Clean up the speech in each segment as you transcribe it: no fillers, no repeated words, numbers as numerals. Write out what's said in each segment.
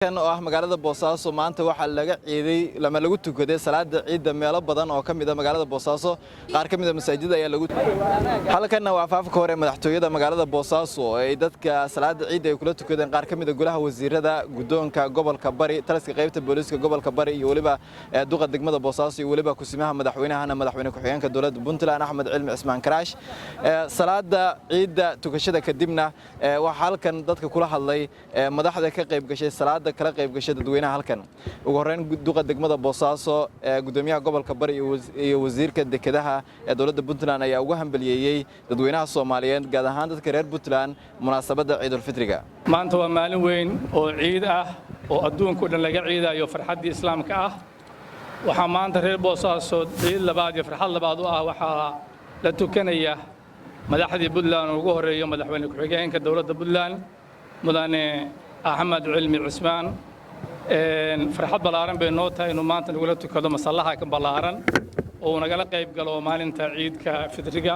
kan oo ah magaalada Boosaaso maanta waxa laga ciiday lama lagu tukaday salaada ciida meelo badan oo kamid ah magaalada Boosaaso qaar kamid ah masaajidda ayaa lagu halkan waa faafka hore madaxtooyada magaalada Boosaaso ay dadka salaada ciida ay kula tukadeen qaar kamid ah golaha wasiirada gudoonka gobolka Bari taliska qaybta booliska gobolka Bari iyo waliba duqa degmada Boosaaso iyo waliba kusimaha madaxweyne ku-xigeenka dowladda Puntland Axmed Cilmi Cismaan Karaash salaada ciida tukashada kadibna waxa halkan dadka kula hadlay madaxda ka qayb gashay salaada kala qayb gashay dadweynaha halkan ugu horeyn duqa degmada Boosaaso gudoomiyaha gobolka Bari iyo wasiirka dekedaha ee dowladda Puntland ayaa ugu hambalyeeyay dadweynaha Soomaaliyeed gaar ahaan dadka reer Puntland munaasabada Ciidul Fitriga maanta waa maalin weyn oo ciid ah oo adduunka dhan laga ciidayo farxadii islaamka ah waxa maanta reer Boosaaso ciid labaad iyo farxad labaad ah waxa la tukanaya madaxdii Puntland ugu horeeyo madaxweyne ku-xigeenka dowladda Puntland mudane أحمد علمي عثمان فرحات بلارن بينوتها إنه ما أنت نقول تكلم مصلحة كم بلارن ونقول قيب قالوا مالين تعيد كفترقة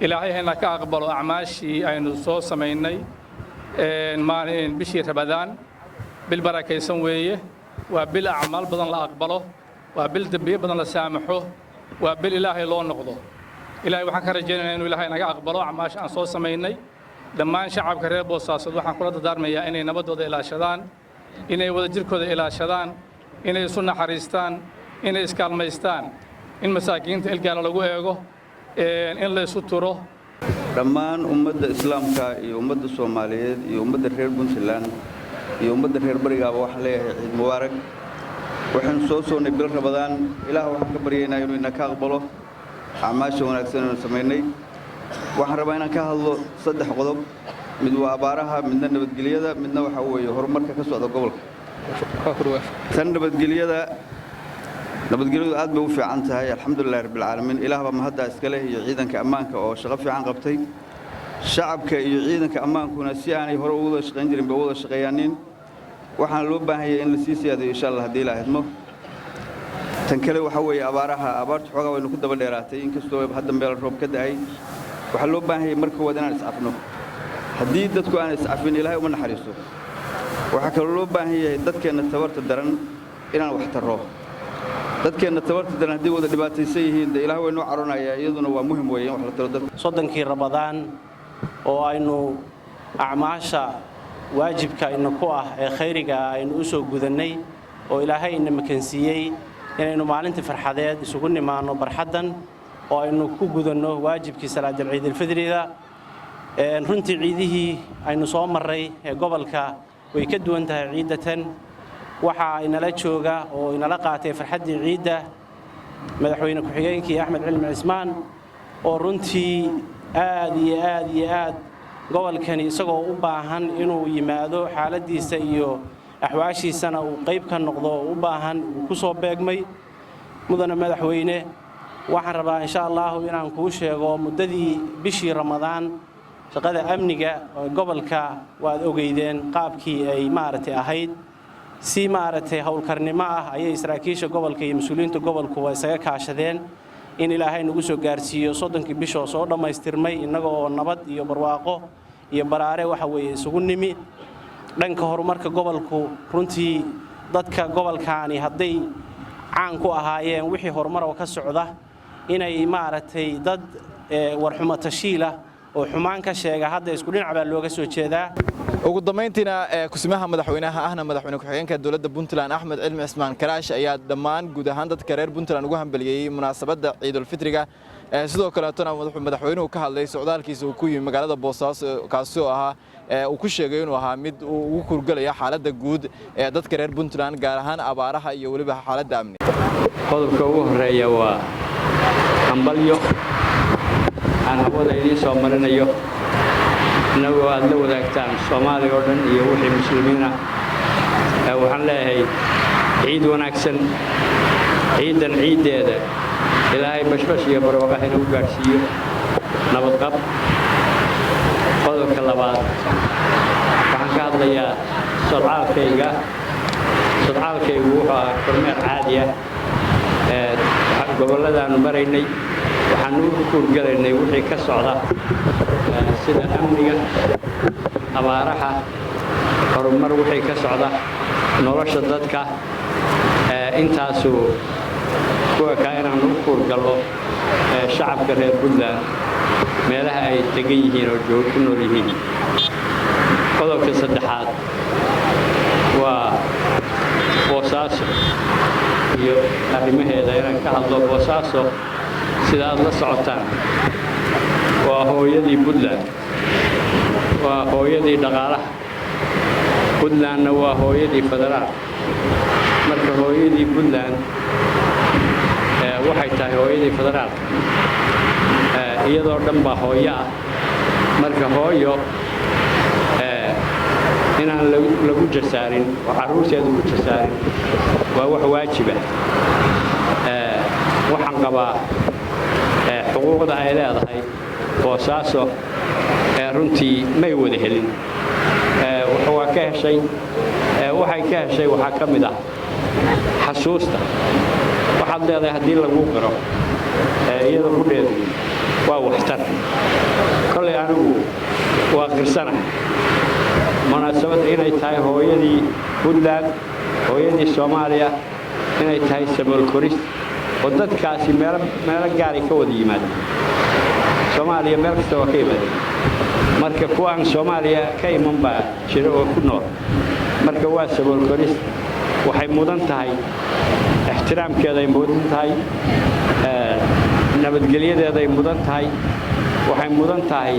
إلهي هنا كأقبلوا أعماشي أي نصوص سميني مالين بشير بدان بالبركة يسويه وبالأعمال بدن لا أقبله وبالدبي بدن لا سامحه وبالإلهي لون نقضه إلهي وحكر رجينا إنه إلهي هنا كأقبلوا أعماش أنصوص سميني dhammaan shacabka reer Boosaaso waxaan kula dardaarmayaa inay nabadooda ilaashadaan inay wada jirkooda ilaashadaan inay isu naxariistaan inay iskaalmaystaan in masaakiinta ilgaala lagu eego in la isu turo dhammaan ummadda islaamka iyo ummadda Soomaaliyeed iyo ummadda reer Puntland iyo ummadda reer Barigaaba wax leeyahay ciid mubaarak waxaan soo soonay bil Ramadaan Ilaahay waxaan ka baryaynaa inuu ina ka aqbalo acmaasha wanaagsan oo sameynay waxaan rabaa inaan ka hadlo saddex qodob mid waa abaaraha midna nabadgelyada midna waxa weeye horumarka ka socda gobolka tan nabadgelyadu aad bay u fiican tahay alxamdulillaah rabbil caalamiin ilaah baa mahadda iska leh iyo ciidanka ammaanka oo shaqo fiican qabtay shacabka iyo ciidanka ammaankuna si aanay hore ugu wada shaqayn jirin bay wada shaqeeyaan waxaan loo baahan yahay in la sii siyaado insha Allah hadii la hadmo tan kale waxa weeye abaartu xogaa waynu ku daba dheeraatay inkastoo hadda meel roob ka da'ay waxa loo baahan yahay marka wada inaan iscafno hadii dadku aan iscafin Ilaahay uma naxariisto waxa kale loo baahan yahay dadkeena tabarta daran inaan wax taro dadkeena tabarta daran hadii wada dhibaataysan yihiin Ilaahay way noo caroonaya iyaduna waa muhiim weeyaan wax la taro dad soddonkii Ramadaan oo aynu acmaasha waajibka ku ah ee khayriga aynu u soo gudanay oo Ilaahay ina makansiiyay inaynu maalintii farxadeed isugu nimaano barxadan oo aynu ku gudano waajibkii salaadul ciidul fitriga runtii ciidihii aynu soo maray ee gobolka way ka duwan tahay ciidatan waxa inala jooga oo inala qaatay farxadii ciida madaxweyne ku-xigeenkii Axmed Cilmi Cismaan oo runtii aad gobolkani isagoo u baahan inuu yimaado xaaladiisa iyo axwaashiisana uu qayb ka noqdo u baahan ku soo beegmay mudane madaxweyne waxaan rabaa insha Allah inaan ku sheego muddadii bishii Ramadaan shaqada amniga gobolka waad ogeydeen qaabkii ay maartay ahayd si maartay hawlkarnimo ah ayay saraakiisha gobolka iyo mas'uuliyiinta gobolku way isaga kaashadeen in Ilaahay nagu soo gaarsiiyo 30 bisho soo dhameystirmay inagoo nabad iyo barwaaqo iyo baraare waxa weeye isugu nimi dhanka horumarka gobolku runtii dadka gobolkaani haday caan ku ahaayeen wixii horumar oo ka socda inay maartay dad warxumo tashiila oo xumaan ka sheega hadda isku dhinac baa looga soo jeedaa ugu dambeyntiina kusimaha madaxweynaha ahna madaxweyne ku-xigeenka dowladda Puntland Axmed Cilmi Cismaan Karaash ayaa dhammaan guud ahaan dadka reer Puntland ugu hambalyeeyay munaasabada Ciidul Fitriga sidoo kale madaxweynuhu ka hadlay socdaalkiisa uu ku yimid magaalada Boosaaso kaasi oo ahaa uu ku sheegay inuu ahaa mid uu ugu kurgalaya xaaladda guud ee dadka reer Puntland gaar ahaan abaaraha iyo waliba xaaladda amni qodobka ugu horeeya waa hambalyo aan hawada idin soo marinayo inagoo aad la wadaagtaan Soomaaliya oo dhan iyo wixii muslimiina waxaan leeyahay ciid wanaagsan ciidan ciideeda Ilaahay bashbash iyo barwaaqo inuu gaarsiiyo nabad qab qodobka labaad waxaan ka hadlayaa sodcaalkaygu wuxuu ahaa kormeer caadi ah gobolladaan maraynay waxaan u kurgalaynay wixii ka socda sida amniga abaaraha horumar wixii ka socda nolosha dadka intaasuu kuwa ka inaan u kuurgallo shacabka reer Puntland meelaha ay degan yihiin oo ku nool yihiin qodobka saddexaad waa Boosaaso iyo arrimaheeda inaan ka hadlo Boosaaso sida aad la socotaan waa hooyadii Puntland waa hooyadii dhaqaalaha Puntlandna waa hooyadii federaal marka hooyadii Puntland waxay tahay hooyadii federaal iyadoo dhan baa hooyo ah marka hooyo inaan lagu jasaarin oo carruurteedu ku jasaarin waa wax waajib ah waxaan qabaa xuquuqda ay leedahay Boosaaso runtii may wada helin waa ka heshay waxay ka heshay waxaa ka mid ah xasuusta waxaad leedahay haddii lagu qiro iyada ku dheedu waa waxtar kolley anigu waa qirsana munaasabada inay tahay hooyadii Puntland hooyadii Soomaaliya inay tahay sabool koris oo dadkaasi meelo gaar ah ka wada yimaadeen Soomaaliya meel kasta oo ka yimaadeen marka kuwaan Soomaaliya ka iman baa jira oo ku nool marka waa sabool koris waxay mudan tahay ixtiraamkeeda ay mudan tahay nabadgelyadeeda ay mudan tahay waxay mudan tahay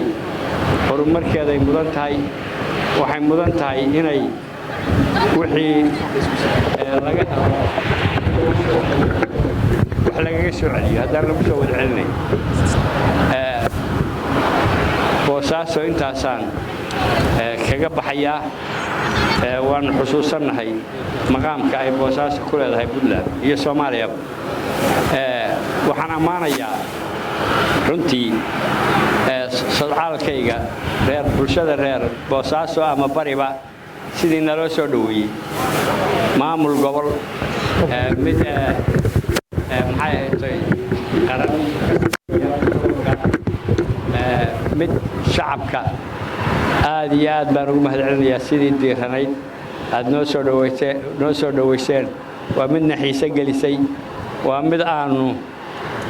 horumarkeeda ay mudan tahay waxay mudan tahay inay wixii laga helo wax lagaga soo celiyo haddaan lagu soo wada celinay Boosaaso intaasaan kaga baxayaa waan xusuusanahay maqaamka ay Boosaaso ku leedahay Puntland iyo Soomaaliya waxaan ammaanayaa runtii sadcaalkayga bulshada reer Boosaaso ama bariba sidii naloo soo dhaweeyay maamul gobol mid maxay tahay qaran mid shacabka aad iyo aad baan ugu mahadcelinayaa sidii diiranayd aad noo soo dhaweyseen waa mid naxiisa gelisay waa mid aanu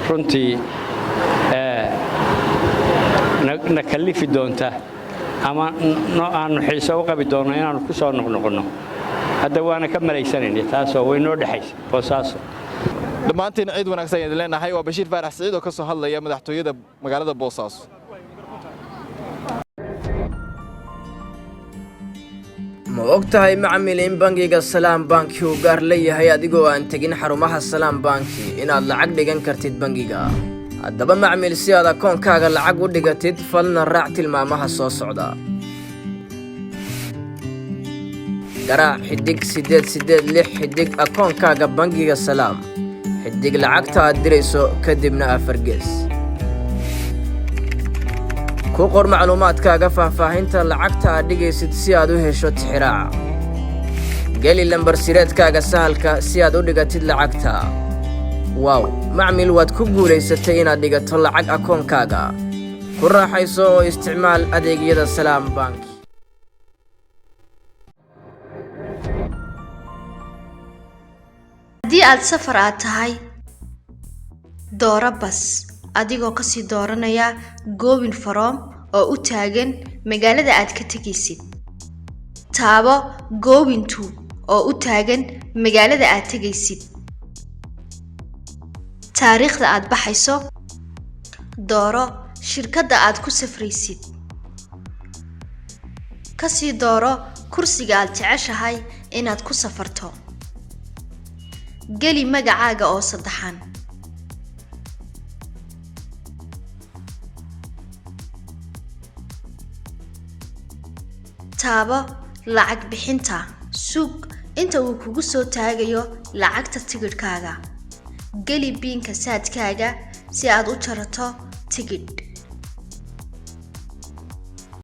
runtii na kalifi doonta ama aanu xiiso u qabi doono inaanu ku soo noqnoqono hadda waana ka malaysanaynay taasoo way noo dhaxaysay Boosaaso dhammaantiin ciid wanaagsan ayaan leenahay waa Bashiir Faarax Saciid oo ka soo hadlaya madaxtooyada magaalada Boosaaso ma ogtahay macmiil in bangiga Salaam Banki uu gaar leeyahay adigoo aan tagin xarumaha Salaam Banki inaad lacag dhigan kartid bangiga haddaba macmiil si aad akoonkaaga lacag u dhigatid falna raac tilmaamaha soo socda garaac xidig 886 xidig akoonkaaga bangiga Salaam xidig lacagta aad dirayso kadibna afar gees ku qor macluumaadkaaga faahfaahinta lacagta aad dhigaysid si aad u hesho tixraaca geli lambar sireedkaaga sahalka si aad u dhigatid lacagta wow macmiil waad ku guulaysatay inaad dhigato lacag akoonkaaga ku raaxayso oo isticmaal adeegyada Salaam Banki haddii aad safar aad tahay dooro bas adigoo ka sii dooranaya Going From oo u taagan magaalada aad ka tagaysid taabo Going To oo u taagan magaalada aad tagaysid taariikhda aad baxayso dooro shirkadda aad ku safraysid ka sii dooro kursiga aad jeceshahay inaad ku safarto geli magacaaga oo saddexan taabo lacag bixinta suug inta uu kugu soo taagayo lacagta tigidhkaaga geli biinka saadkaaga si aad u jarato tigidh